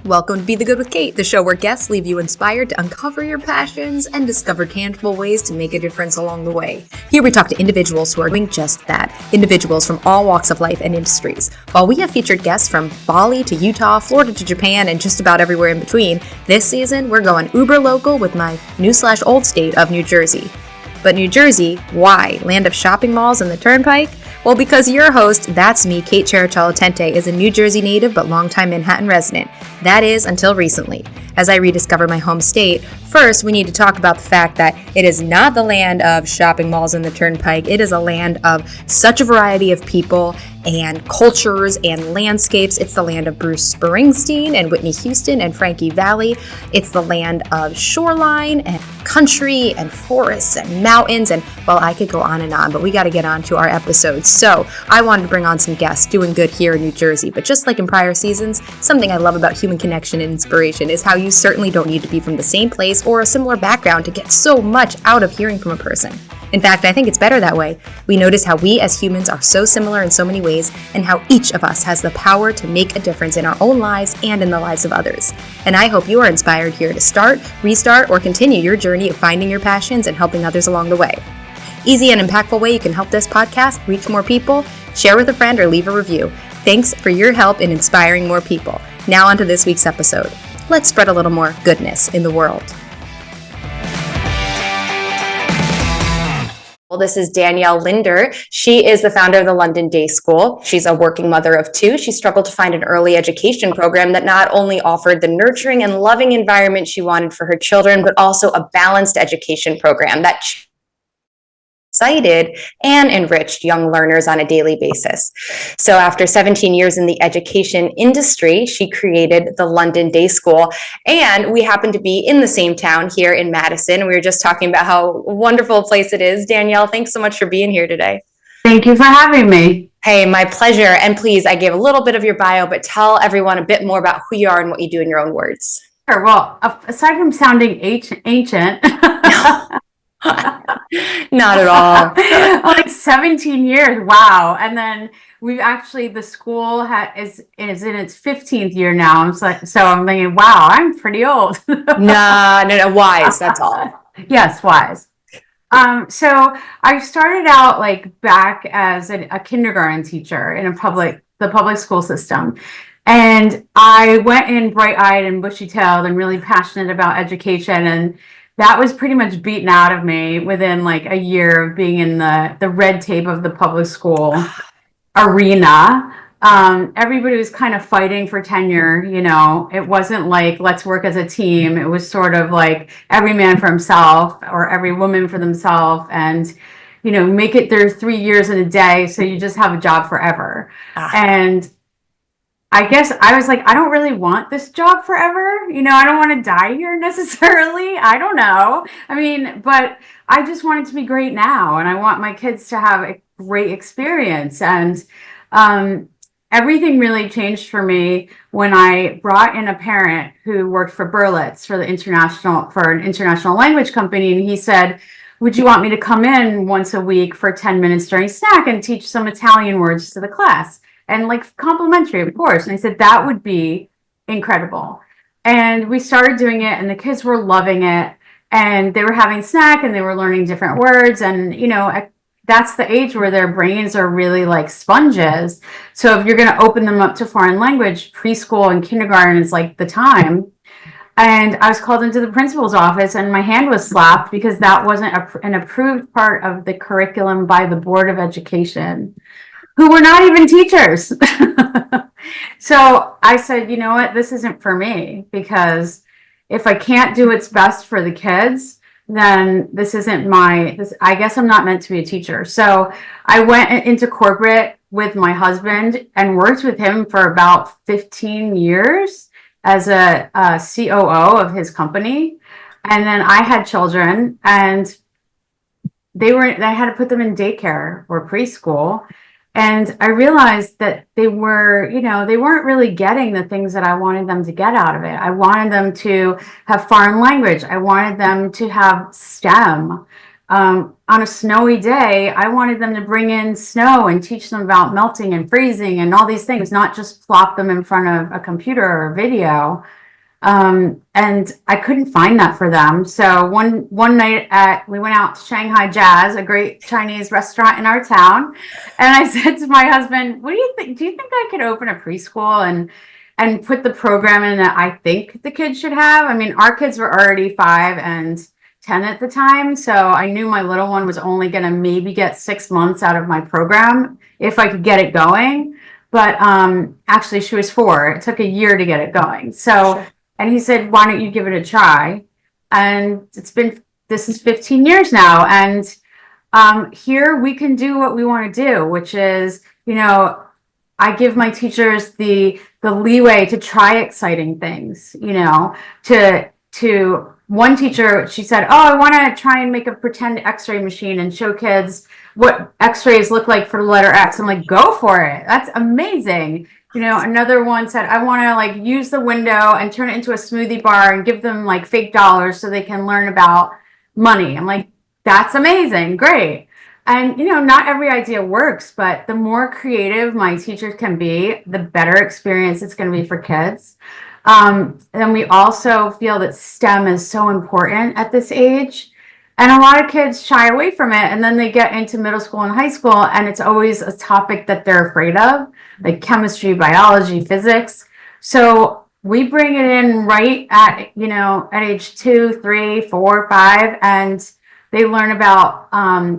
Welcome to Be the Good with Kate, the show where guests leave you inspired to uncover your passions and discover tangible ways to make a difference along the way. Here we talk to individuals who are doing just that, individuals from all walks of life and industries. While we have featured guests from Bali to Utah, Florida to Japan, and just about everywhere in between, this season we're going uber local with my new/old state of New Jersey. But New Jersey, why? Land of shopping malls and the Turnpike? Well, because your host, that's me, Kate Chiaratello-Tente, is a New Jersey native but longtime Manhattan resident. That is, until recently. As I rediscover my home state, first we need to talk about the fact that it is not the land of shopping malls and the Turnpike. It is a land of such a variety of people and cultures and landscapes. It's the land of Bruce Springsteen and Whitney Houston and Frankie Valli. It's the land of shoreline and country and forests and mountains, and well, I could go on and on, but we got to get on to our episodes. So I wanted to bring on some guests doing good here in New Jersey, but just like in prior seasons, something I love about human connection and inspiration is how you certainly don't need to be from the same place or a similar background to get so much out of hearing from a person. In fact, I think it's better that way. We notice how we as humans are so similar in so many ways, and how each of us has the power to make a difference in our own lives and in the lives of others. And I hope you are inspired here to start, restart, or continue your journey of finding your passions and helping others along the way. Easy and impactful way you can help this podcast reach more people: share with a friend or leave a review. Thanks for your help in inspiring more people. Now on to this week's episode. Let's spread a little more goodness in the world. Well, this is Danielle Lindner. She is the founder of the London Day School. She's a working mother of two. She struggled to find an early education program that not only offered the nurturing and loving environment she wanted for her children, but also a balanced education program that excited and enriched young learners on a daily basis. So after 17 years in the education industry, she created the London Day School, and we happen to be in the same town here in Madison. We were just talking about how wonderful a place it is. Danielle, thanks so much for being here today. Thank you for having me. Hey, my pleasure. And please, I gave a little bit of your bio, but tell everyone a bit more about who you are and what you do in your own words. Sure. Well, aside from sounding ancient, not at all. Like 17 years. Wow. And then the school is in its 15th year now. So I'm thinking, wow, I'm pretty old. No, wise. That's all. Yes, wise. So I started out back as a kindergarten teacher in the public school system. And I went in bright-eyed and bushy-tailed and really passionate about education, and that was pretty much beaten out of me within a year of being in the red tape of the public school arena. Everybody was kind of fighting for tenure. It wasn't let's work as a team. It was sort of every man for himself or every woman for themselves, and make it their 3 years in a day, so you just have a job forever. And I guess I was I don't really want this job forever. I don't want to die here necessarily. I don't know. But I just want it to be great now. And I want my kids to have a great experience. And everything really changed for me when I brought in a parent who worked for Berlitz for an international language company. And he said, would you want me to come in once a week for 10 minutes during snack and teach some Italian words to the class? And complimentary, of course. And I said, that would be incredible. And we started doing it, and the kids were loving it. And they were having snack, and they were learning different words. And, that's the age where their brains are really like sponges. So if you're going to open them up to foreign language, preschool and kindergarten is the time. And I was called into the principal's office, and my hand was slapped because that wasn't an approved part of the curriculum by the Board of Education, who were not even teachers. So I said, you know what, this isn't for me, because if I can't do what's best for the kids, then this isn't I guess I'm not meant to be a teacher. So I went into corporate with my husband and worked with him for about 15 years as a COO of his company. And then I had children, and I had to put them in daycare or preschool. And I realized that they weren't really getting the things that I wanted them to get out of it. I wanted them to have foreign language. I wanted them to have STEM. on a snowy day, I wanted them to bring in snow and teach them about melting and freezing and all these things, not just plop them in front of a computer or a video. And I couldn't find that for them. So one night we went out to Shanghai Jazz, a great Chinese restaurant in our town. And I said to my husband, what do you think? Do you think I could open a preschool and put the program in that I think the kids should have? I mean, our kids were already 5 and 10 at the time. So I knew my little one was only going to maybe get 6 months out of my program if I could get it going. But actually, she was 4. It took a year to get it going. So. Sure. And he said, why don't you give it a try? And this is 15 years now. And here we can do what we want to do, which is, I give my teachers the leeway to try exciting things, to one teacher, she said, oh, I want to try and make a pretend x-ray machine and show kids what x-rays look like for the letter X. I'm like, go for it. That's amazing. Another one said, I want to use the window and turn it into a smoothie bar and give them fake dollars so they can learn about money. I'm like, that's amazing. Great. And, not every idea works, but the more creative my teachers can be, the better experience it's going to be for kids. Then we also feel that STEM is so important at this age. And a lot of kids shy away from it, and then they get into middle school and high school, and it's always a topic that they're afraid of, like chemistry, biology, physics. So we bring it in right at age 2, 3, 4, 5, and they learn about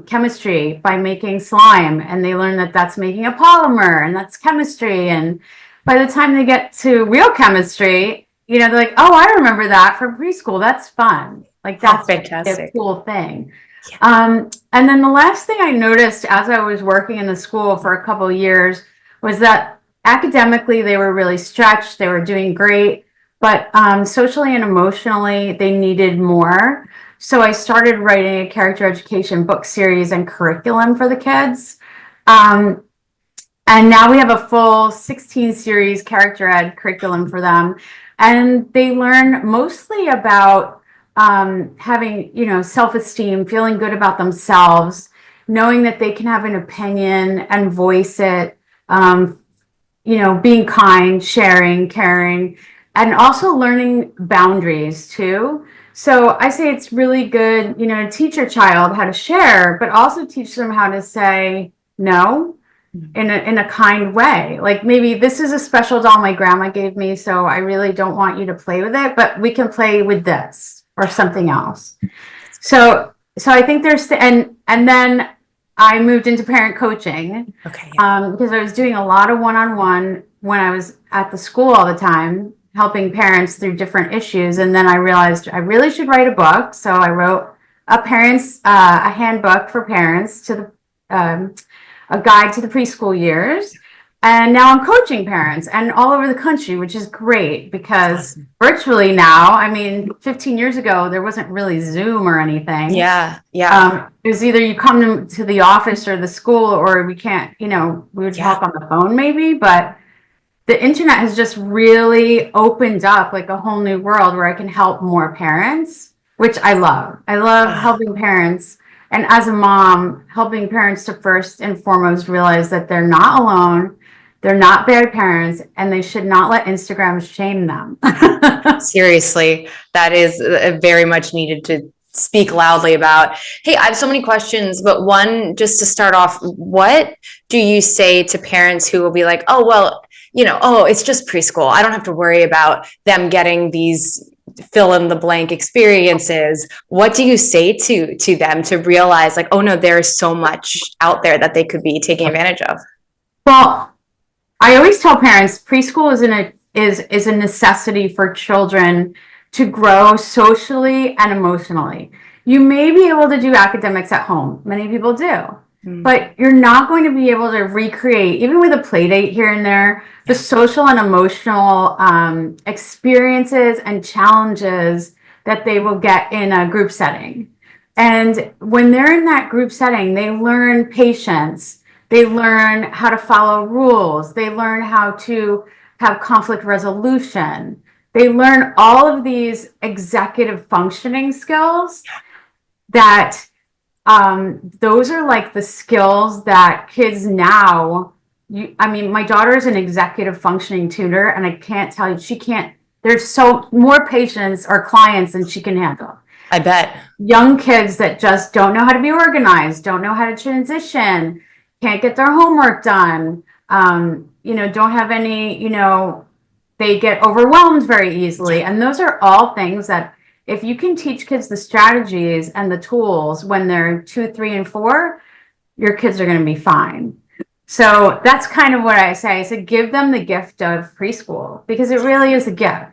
chemistry by making slime, and they learn that that's making a polymer, and that's chemistry. And by the time they get to real chemistry, they're like, oh, I remember that from preschool. That's fun. That's fantastic. A cool thing. Yeah. And then the last thing I noticed as I was working in the school for a couple of years was that academically they were really stretched. They were doing great, but socially and emotionally they needed more. So I started writing a character education book series and curriculum for the kids. And now we have a full 16 series character ed curriculum for them. And they learn mostly about having, self-esteem, feeling good about themselves, knowing that they can have an opinion and voice it, being kind, sharing, caring, and also learning boundaries too. So I say it's really good, to teach your child how to share, but also teach them how to say no in a kind way. Like, maybe this is a special doll my grandma gave me, so I really don't want you to play with it, but we can play with this or something else. So I think and then I moved into parent coaching. Okay. Yeah. Because I was doing a lot of one-on-one when I was at the school all the time, helping parents through different issues. And then I realized I really should write a book. So I wrote a handbook for parents to a guide to the preschool years. And now I'm coaching parents and all over the country, which is great because virtually now, 15 years ago, there wasn't really Zoom or anything. Yeah. Yeah. It was either you come to the office or the school, or we can't, we would talk on the phone maybe, but the internet has just really opened up a whole new world where I can help more parents, which I love. I love helping parents. And as a mom, helping parents to first and foremost realize that they're not alone. They're not bad parents, and they should not let Instagram shame them. Seriously, that is very much needed to speak loudly about. Hey, I have so many questions, but one, just to start off, what do you say to parents who will be like, oh, well, it's just preschool. I don't have to worry about them getting these fill in the blank experiences. What do you say to them to realize oh no, there's so much out there that they could be taking advantage of? Well, I always tell parents preschool is a necessity for children to grow socially and emotionally. You may be able to do academics at home. Many people do. But you're not going to be able to recreate, even with a play date here and there, the social and emotional experiences and challenges that they will get in a group setting. And when they're in that group setting, they learn patience. They learn how to follow rules. They learn how to have conflict resolution. They learn all of these executive functioning skills that those are like the skills that kids now, I mean, my daughter is an executive functioning tutor, and I can't tell you, there's so more patients or clients than she can handle. I bet. Young kids that just don't know how to be organized, don't know how to transition, can't get their homework done, don't have any, they get overwhelmed very easily. And those are all things that if you can teach kids the strategies and the tools when they're 2, 3, and 4, your kids are going to be fine. So that's kind of what I say. I said, give them the gift of preschool, because it really is a gift.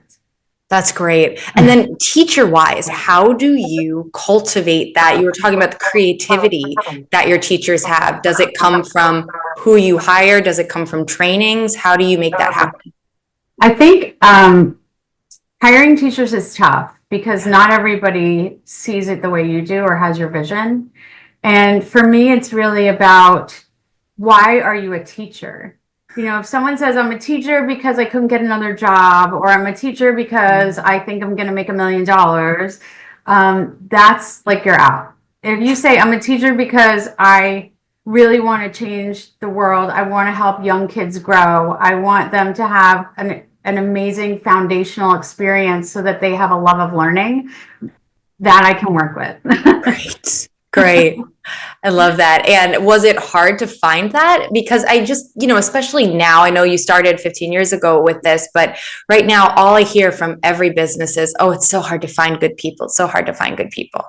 That's great. And then teacher wise, how do you cultivate that? You were talking about the creativity that your teachers have. Does it come from who you hire? Does it come from trainings? How do you make that happen? I think hiring teachers is tough because not everybody sees it the way you do or has your vision. And for me, it's really about, why are you a teacher? If someone says, I'm a teacher because I couldn't get another job, or I'm a teacher because I think I'm going to make $1 million, that's like, you're out. If you say, I'm a teacher because I really want to change the world, I want to help young kids grow, I want them to have an amazing foundational experience so that they have a love of learning, that I can work with. Great. I love that. And was it hard to find that? Because I just, especially now, I know you started 15 years ago with this, but right now, all I hear from every business is, oh, it's so hard to find good people. It's so hard to find good people.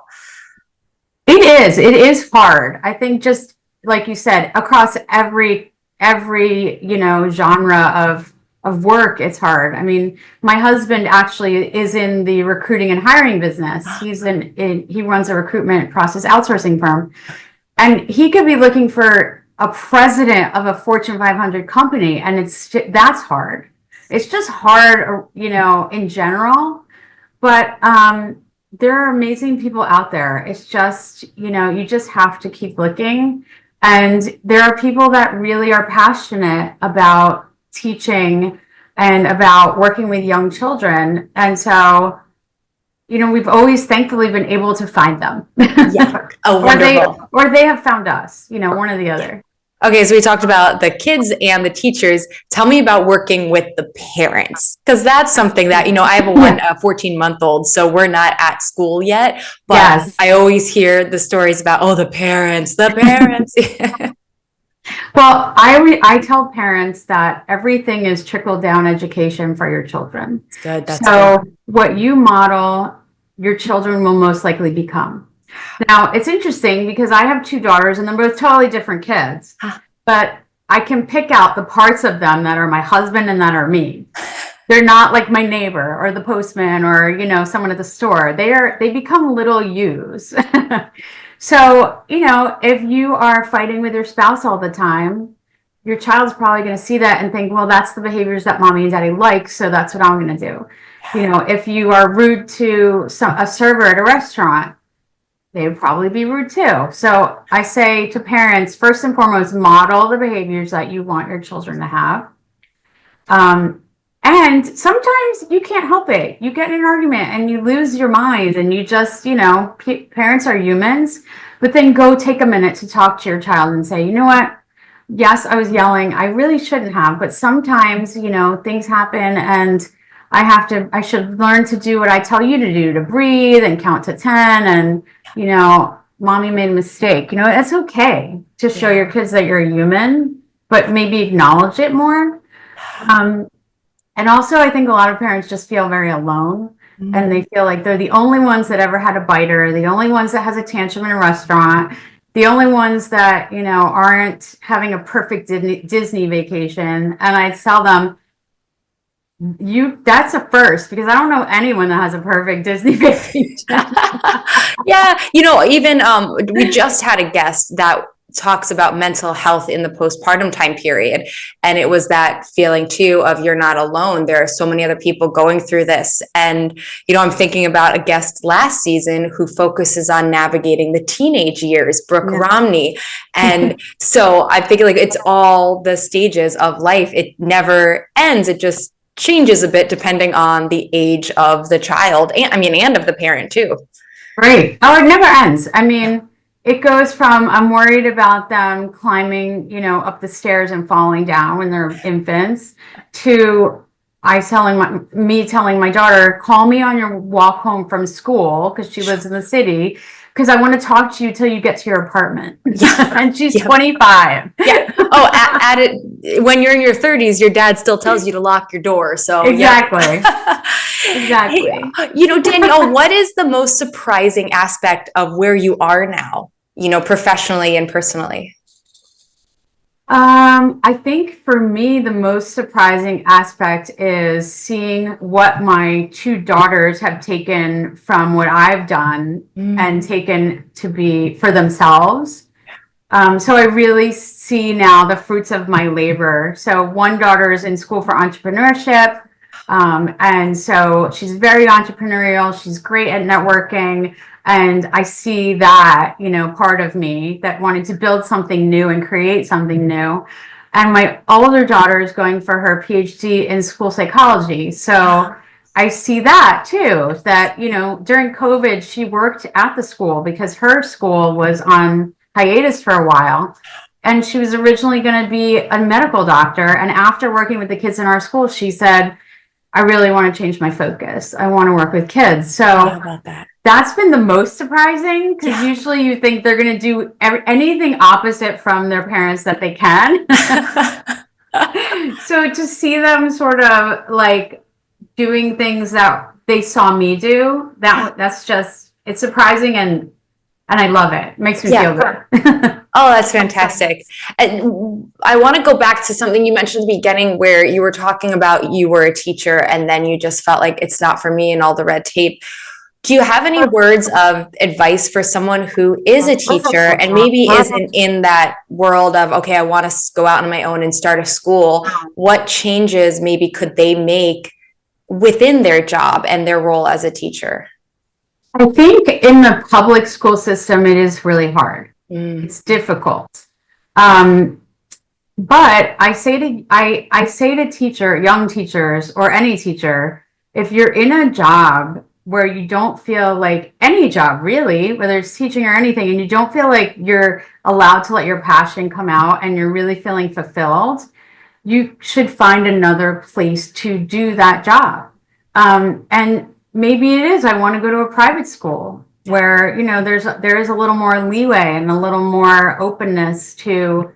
It is hard. I think, just like you said, across every genre of work, it's hard. I mean, my husband actually is in the recruiting and hiring business. He runs a recruitment process outsourcing firm, and he could be looking for a president of a Fortune 500 company, and that's hard. It's just hard, in general. But there are amazing people out there. It's just, you just have to keep looking. And there are people that really are passionate about teaching and about working with young children. And so, we've always thankfully been able to find them. Yeah. Oh, wonderful. Or they have found us, one or the other. Okay, so we talked about the kids and the teachers. Tell me about working with the parents, because that's something that, I have a 14-month-old, so we're not at school yet, but yes. I always hear the stories about, the parents. Well, I tell parents that everything is trickle-down education for your children. Good. That's good. What you model, your children will most likely become. Now, it's interesting because I have 2 daughters and they're both totally different kids, but I can pick out the parts of them that are my husband and that are me. They're not like my neighbor or the postman or, someone at the store. They become little yous. So, if you are fighting with your spouse all the time, your child's probably going to see that and think, well, that's the behaviors that mommy and daddy like, so that's what I'm going to do. If you are rude to a server at a restaurant, they would probably be rude too. So I say to parents, first and foremost, model the behaviors that you want your children to have. And sometimes you can't help it. You get in an argument and you lose your mind and you just, parents are humans, but then go take a minute to talk to your child and say, you know what? Yes, I was yelling. I really shouldn't have, but sometimes, things happen and I should learn to do what I tell you to do, to breathe and count to 10 and, mommy made a mistake. It's okay to show your kids that you're a human, but maybe acknowledge it more. And also, I think a lot of parents just feel very alone, and they feel like they're the only ones that ever had a biter, the only ones that has a tantrum in a restaurant, the only ones that, aren't having a perfect Disney vacation. And I tell them, that's a first, because I don't know anyone that has a perfect Disney vacation. Yeah. Even we just had a guest that talks about mental health in the postpartum time period. And it was that feeling too of, you're not alone. There are so many other people going through this. And, I'm thinking about a guest last season who focuses on navigating the teenage years, Brooke Romney. And so I think it's all the stages of life. It never ends. It just changes a bit depending on the age of the child and of the parent too. Right. Oh, it never ends. I mean, it goes from I'm worried about them climbing, you know, up the stairs and falling down when they're infants, to me telling my daughter, call me on your walk home from school, because she lives in the city, because I want to talk to you till you get to your apartment. Yeah. And she's Yep. 25. Yeah. Oh, at it when you're in your 30s, your dad still tells you to lock your door. So Exactly. yeah. Exactly. Hey, you know, Danielle, what is the most surprising aspect of where you are now, you know, professionally and personally? I think for me, the most surprising aspect is seeing what my two daughters have taken from what I've done and taken to be for themselves. So I really see now the fruits of my labor. So one daughter is in school for entrepreneurship. And so she's very entrepreneurial. She's great at networking. And I see that, you know, part of me that wanted to build something new and create something new. And my older daughter is going for her PhD in school psychology. So I see that too, that, you know, during COVID, she worked at the school because her school was on hiatus for a while. And she was originally going to be a medical doctor. And after working with the kids in our school, she said, I really want to change my focus. I want to work with kids. So How about that? That's been the most surprising, because usually you think they're going to do anything opposite from their parents that they can. So to see them sort of like doing things that they saw me do, that's just, it's surprising, and I love it. It makes me feel good. Oh, that's fantastic. And I want to go back to something you mentioned at the beginning, where you were talking about you were a teacher and then you just felt like it's not for me and all the red tape. Do you have any words of advice for someone who is a teacher and maybe isn't in that world of, okay, I want to go out on my own and start a school? What changes maybe could they make within their job and their role as a teacher? I think in the public school system, it is really hard. It's difficult. But I say to young teachers, or any teacher, if you're in a job where you don't feel like, any job really, whether it's teaching or anything, and you don't feel like you're allowed to let your passion come out and you're really feeling fulfilled, you should find another place to do that job. And maybe it is, I want to go to a private school where, you know, there is a little more leeway and a little more openness to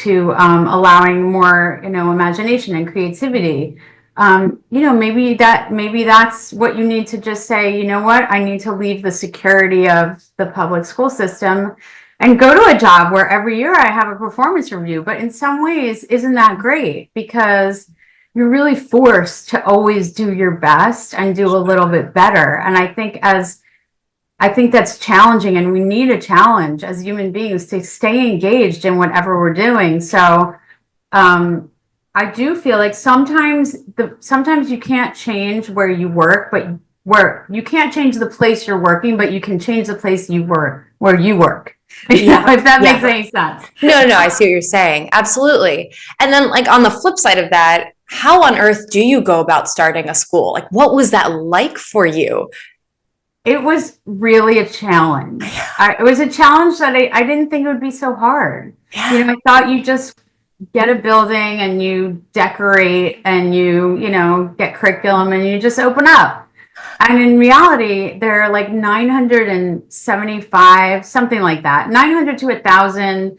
allowing more, you know, imagination and creativity. You know, maybe that's what you need to just say, you know what, I need to leave the security of the public school system and go to a job where every year I have a performance review. But in some ways, isn't that great? Because you're really forced to always do your best and do a little bit better. And I think that's challenging, and we need a challenge as human beings to stay engaged in whatever we're doing. So I do feel like sometimes you can't change where you work, but where you can't change the place you're working, but you can change the place you work, where you work. Yeah, if that makes any sense. No, I see what you're saying. Absolutely. And then, like, on the flip side of that, how on earth do you go about starting a school? Like, what was that like for you? It was really a challenge. It was a challenge that I didn't think it would be so hard. You know, I thought you just get a building and you decorate and you know, get curriculum and you just open up. And in reality, there are like 975, something like that, 900 to 1,000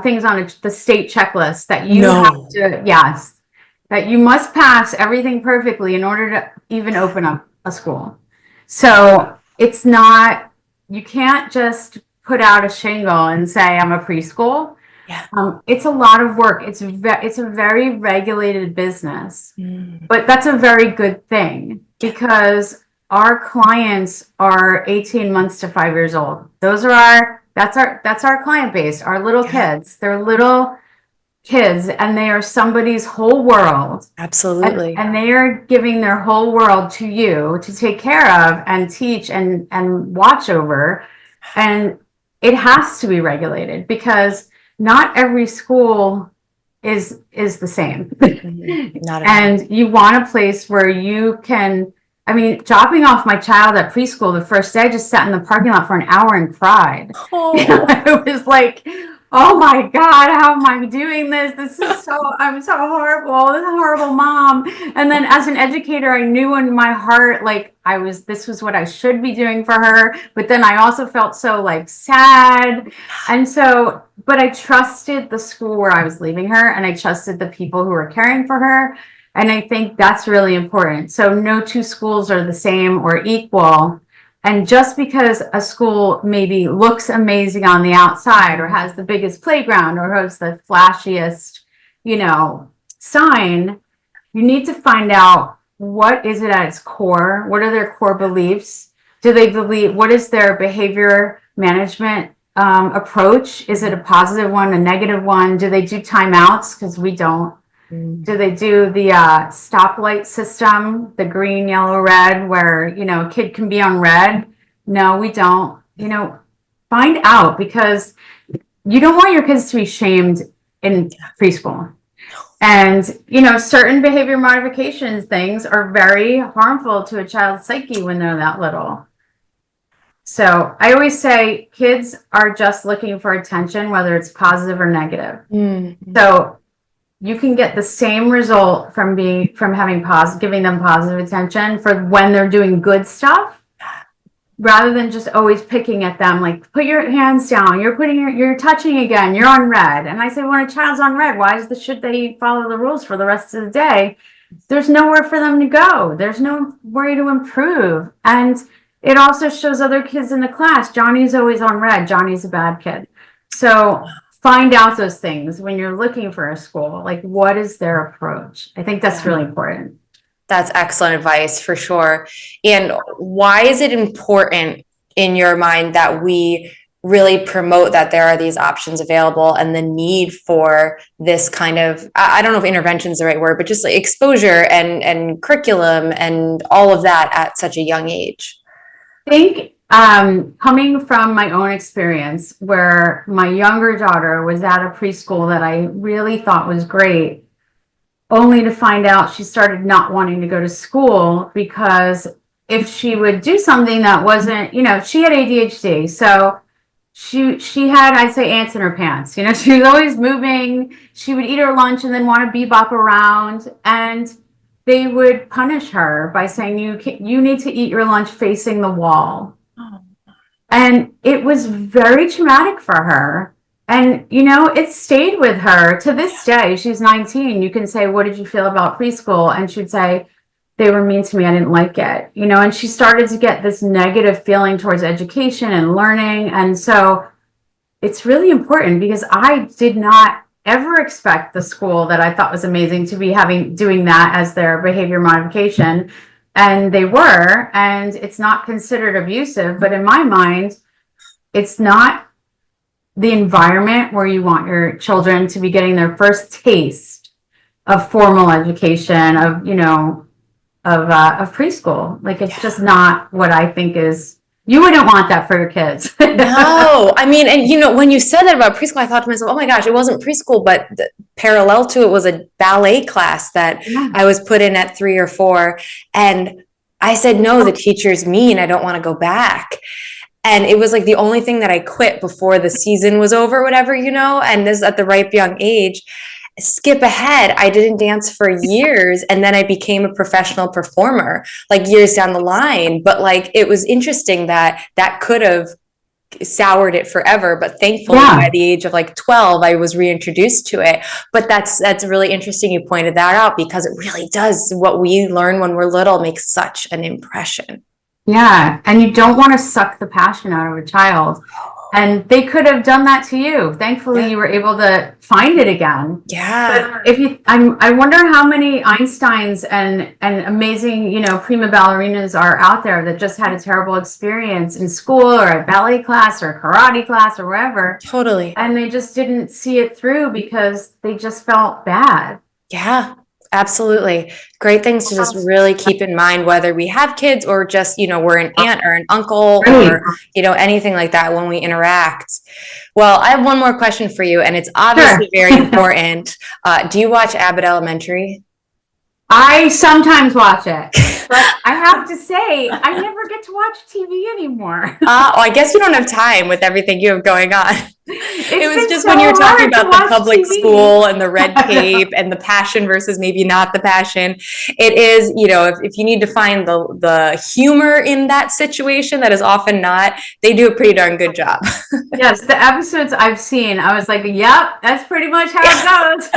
things on the state checklist that you have to, that you must pass everything perfectly in order to even open up a school. So it's not, you can't just put out a shingle and say, I'm a preschool. It's a lot of work. It's a very regulated business, but that's a very good thing, because our clients are 18 months to 5 years old. That's our client base, our little kids. They're little kids, and they are somebody's whole world. Absolutely. And they are giving their whole world to you to take care of and teach and watch over. And it has to be regulated, because not every school is the same. Not at all. And you want a place where you can I mean, dropping off my child at preschool the first day, I just sat in the parking lot for an hour and cried. Oh. It was like, oh my God, how am I doing this? I'm so horrible. This is a horrible mom. And then as an educator, I knew in my heart, like this was what I should be doing for her. But then I also felt so like sad. And so, but I trusted the school where I was leaving her, and I trusted the people who were caring for her. And I think that's really important. So no two schools are the same or equal. And just because a school maybe looks amazing on the outside, or has the biggest playground, or has the flashiest, sign, you need to find out, what is it at its core? What are their core beliefs? Do they believe, what is their behavior management approach? Is it a positive one, a negative one? Do they do timeouts? Because we don't. Do they do the stoplight system, the green, yellow, red, where, a kid can be on red? No, we don't. Find out, because you don't want your kids to be shamed in preschool. And, certain behavior modifications things are very harmful to a child's psyche when they're that little. So I always say kids are just looking for attention, whether it's positive or negative. So you can get the same result from having giving them positive attention for when they're doing good stuff, rather than just always picking at them, like, put your hands down, you're touching again, you're on red. And I say, when a child's on red, should they follow the rules for the rest of the day? There's nowhere for them to go. There's no way to improve. And it also shows other kids in the class, Johnny's always on red, Johnny's a bad kid. So find out those things when you're looking for a school, like, what is their approach? I think that's really important. That's excellent advice, for sure. And why is it important in your mind that we really promote that there are these options available, and the need for this kind of, I don't know if intervention is the right word, but just like exposure and curriculum and all of that at such a young age? I think coming from my own experience, where my younger daughter was at a preschool that I really thought was great, only to find out she started not wanting to go to school, because if she would do something that wasn't, she had ADHD. So she had, I'd say, ants in her pants. She was always moving. She would eat her lunch and then want to bebop around. And they would punish her by saying, you need to eat your lunch facing the wall. And it was very traumatic for her. And, it stayed with her to this day. She's 19. You can say, what did you feel about preschool? And she'd say, they were mean to me. I didn't like it. And she started to get this negative feeling towards education and learning. And so it's really important, because I did not ever expect the school that I thought was amazing to be doing that as their behavior modification. And they were, and it's not considered abusive, but in my mind, it's not the environment where you want your children to be getting their first taste of formal education, of preschool. Like, it's just not what I think is. You wouldn't want that for your kids. No, I mean, and when you said that about preschool, I thought to myself, oh my gosh, it wasn't preschool, but parallel to it was a ballet class that I was put in at 3 or 4. And I said, no, the teacher's mean. I don't want to go back. And it was like the only thing that I quit before the season was over, whatever, and this at the ripe young age. Skip ahead, I didn't dance for years, and then I became a professional performer like years down the line. But like, it was interesting that could have soured it forever, but thankfully by the age of like 12 I was reintroduced to it. But that's really interesting you pointed that out, because it really does, what we learn when we're little makes such an impression. Yeah, and you don't want to suck the passion out of a child. And they could have done that to you. Thankfully, you were able to find it again. Yeah. But I wonder how many Einsteins and amazing, prima ballerinas are out there that just had a terrible experience in school, or a ballet class, or a karate class, or wherever. Totally. And they just didn't see it through because they just felt bad. Yeah. Absolutely. Great things to just really keep in mind, whether we have kids or just, we're an aunt or an uncle or, anything like that when we interact. Well, I have one more question for you, and it's obviously very important. Do you watch Abbott Elementary? I sometimes watch it, but I have to say, I never get to watch TV anymore. I guess you don't have time with everything you have going on. It was just so when you were talking about the public TV. school and the red tape and the passion versus maybe not the passion. It is, if you need to find the humor in that situation, that is often not, they do a pretty darn good job. Yes, the episodes I've seen, I was like, yep, that's pretty much how it goes.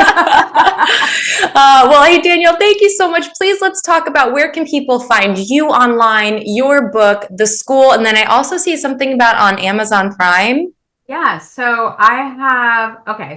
Well, hey, Danielle, thank you so much. Please, let's talk about where can people find you online, your book, the school, and then I also see something about on Amazon Prime. Yeah, so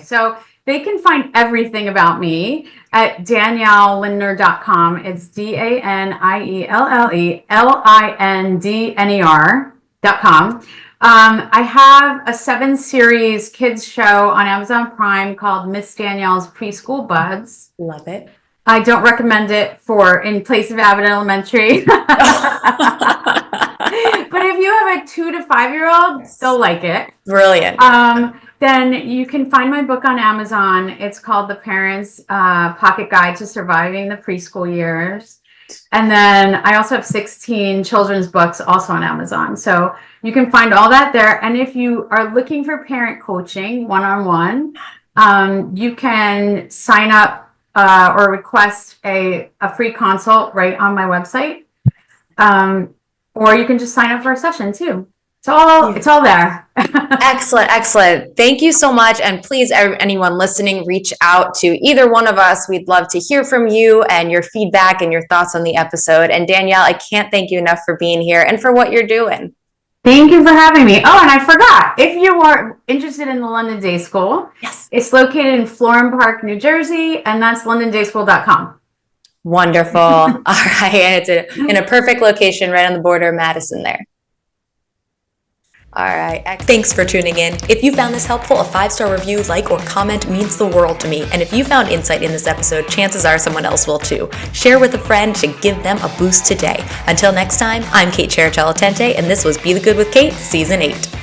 so they can find everything about me at DanielleLindner.com. It's DanielleLindner.com. I have a 7-series kids show on Amazon Prime called Miss Danielle's Preschool Buds. Love it. I don't recommend it in place of Abbott Elementary. But if you have a 2 to 5-year-old, they'll like it. Brilliant. Then you can find my book on Amazon. It's called The Parent's Pocket Guide to Surviving the Preschool Years. And then I also have 16 children's books also on Amazon. So you can find all that there. And if you are looking for parent coaching one-on-one, you can sign up or request a free consult right on my website. Or you can just sign up for a session too. It's all there. Excellent. Thank you so much. And please, anyone listening, reach out to either one of us. We'd love to hear from you and your feedback and your thoughts on the episode. And Danielle, I can't thank you enough for being here and for what you're doing. Thank you for having me. Oh, and I forgot, if you are interested in the London Day School, yes, it's located in Florham Park, New Jersey, and that's londondayschool.com. Wonderful. All right. And it's in a perfect location right on the border of Madison there. All right. Thanks for tuning in. If you found this helpful, a 5-star review, like, or comment means the world to me. And if you found insight in this episode, chances are someone else will too. Share with a friend to give them a boost today. Until next time, I'm Kate Cherichella-Tente, and this was Be the Good with Kate, Season 8.